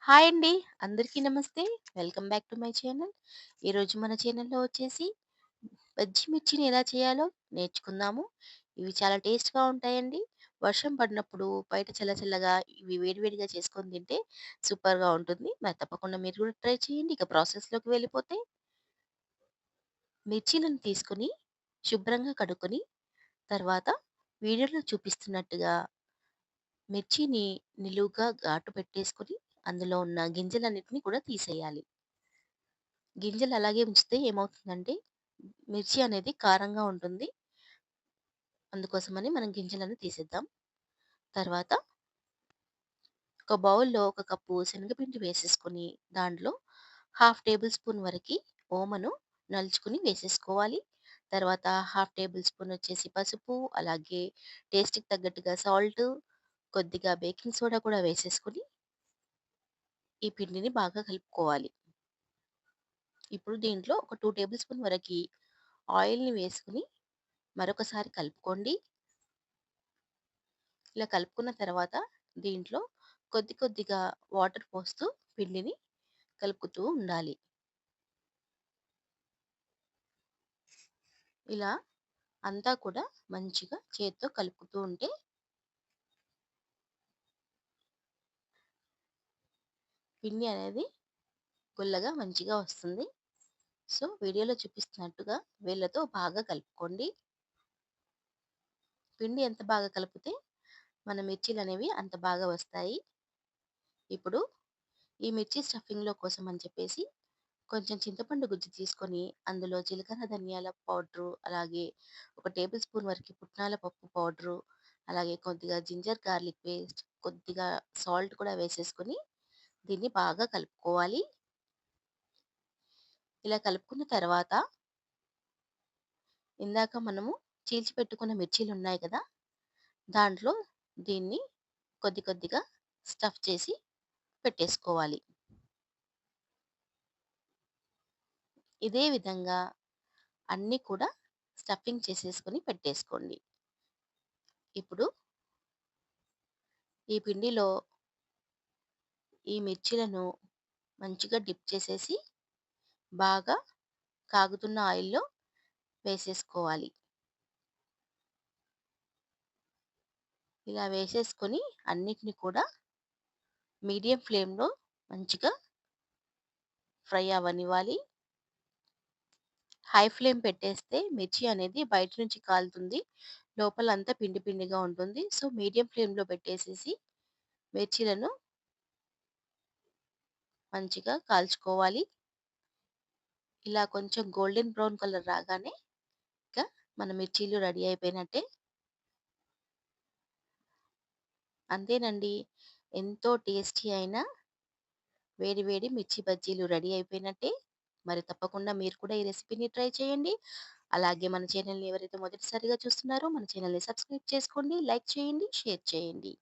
Hi అండి. అందరికీ నమస్తే. Welcome back to my channel. ఈరోజు మన ఛానల్‌లో వచ్చేసి బజ్జి మిర్చిని ఎలా చేయాలో నేర్చుకుందాము. ఇవి చాలా టేస్ట్‌గా ఉంటాయండి. వర్షం పడినప్పుడు బయట చల్ల చల్లగా ఇవి వేడి వేడిగా చేసుకొని తింటే సూపర్‌గా ఉంటుంది. మరి తప్పకుండా మీరు కూడా ట్రై చేయండి. ఇక ప్రాసెస్‌లోకి వెళ్ళిపోతే మిర్చీలను తీసుకొని శుభ్రంగా కడుక్కొని తర్వాత వీడియోలో చూపిస్తున్నట్టుగా మిర్చిని నిలువుగా ఘాటు పెట్టేసుకొని అందులో ఉన్న గింజలన్నిటిని కూడా తీసేయాలి. గింజలు అలాగే ఉంచితే ఏమవుతుందంటే, మిర్చి అనేది కారంగా ఉంటుంది. అందుకోసమని మనం గింజలను తీసేద్దాం. తర్వాత ఒక బౌల్‌లో ఒక కప్పు శనగపిండి వేసేసుకొని, దాంట్లో హాఫ్ టేబుల్ స్పూన్ వరకి ఓమను నలుచుకొని వేసేసుకోవాలి. తర్వాత హాఫ్ టేబుల్ స్పూన్ వచ్చేసి పసుపు, అలాగే టేస్ట్‌కి తగ్గట్టుగా సాల్టు, కొద్దిగా బేకింగ్ సోడా కూడా వేసేసుకొని, ఈ పిండిని బాగా కలుపుకోవాలి. ఇప్పుడు దీంట్లో ఒక 2 టేబుల్ స్పూన్ వరకి ఆయిల్‌ని వేసుకొని మరొకసారి కలుపుకోండి. ఇలా కలుపుకున్న తర్వాత దీంట్లో కొద్ది కొద్దిగా వాటర్ పోస్తూ పిండిని కలుపుతూ ఉండాలి. ఇలా అంతా కూడా మంచిగా చేత్తో కలుపుతూ ఉంటే పిండి అనేది గుల్లగా మంచిగా వస్తుంది. సో, వీడియోలో చూపిస్తున్నట్టుగా వేళ్ళతో బాగా కలుపుకోండి. పిండి ఎంత బాగా కలిపితే మన మిర్చీలనేవి అంత బాగా వస్తాయి. ఇప్పుడు ఈ మిర్చి స్టఫింగ్‌లో కోసం అని చెప్పేసి కొంచెం చింతపండు గుజ్జు తీసుకొని, అందులో జీలకర్ర, ధనియాల పౌడరు, అలాగే ఒక టేబుల్ స్పూన్ వరకి పుట్నాల పప్పు పౌడరు, అలాగే కొద్దిగా జింజర్ గార్లిక్ పేస్ట్, కొద్దిగా సాల్ట్ కూడా వేసేసుకొని దీన్ని బాగా కలుపుకోవాలి. ఇలా కలుపుకున్న తర్వాత ఇందాక మనము చీల్చి పెట్టుకున్న మిర్చీలున్నాయి కదా! దాంట్లో దీన్ని కొద్ది కొద్దిగా స్టఫ్ చేసి పెట్టేసుకోవాలి. ఇదే విధంగా అన్నీ కూడా స్టఫింగ్ చేసేసుకొని పెట్టేసుకోండి. ఇప్పుడు ఈ పిండిలో ఈ మిర్చీలను మంచిగా డిప్ చేసేసి బాగా కాగుతున్న ఆయిల్‌లో వేసేసుకోవాలి. ఇలా వేసేసుకొని అన్నిటిని కూడా మీడియం ఫ్లేమ్‌లో మంచిగా ఫ్రై అవ్వనివ్వాలి. హై ఫ్లేమ్ పెట్టేస్తే మిర్చి అనేది బయట నుంచి కాలుతుంది. లోపలంతా పిండి పిండిగా ఉంటుంది. సో, మీడియం ఫ్లేమ్‌లో పెట్టేసేసి మిర్చీలను మంచిగా కాల్చుకోవాలి. ఇలా కొంచెం గోల్డెన్ బ్రౌన్ కలర్ రాగానే ఇక మన మిర్చీలు రెడీ అయిపోయినట్టే. అంతేనండి. ఎంతో టేస్టీ అయిన వేడి వేడి మిర్చి బజ్జీలు రెడీ అయిపోయినట్టే. మరి తప్పకుండా మీరు కూడా ఈ రెసిపీని ట్రై చేయండి. అలాగే మన ఛానెల్‌ని ఎవరైతే మొదటిసారిగా చూస్తున్నారో మన ఛానెల్‌ని సబ్స్క్రైబ్ చేసుకోండి, లైక్ చేయండి, షేర్ చేయండి.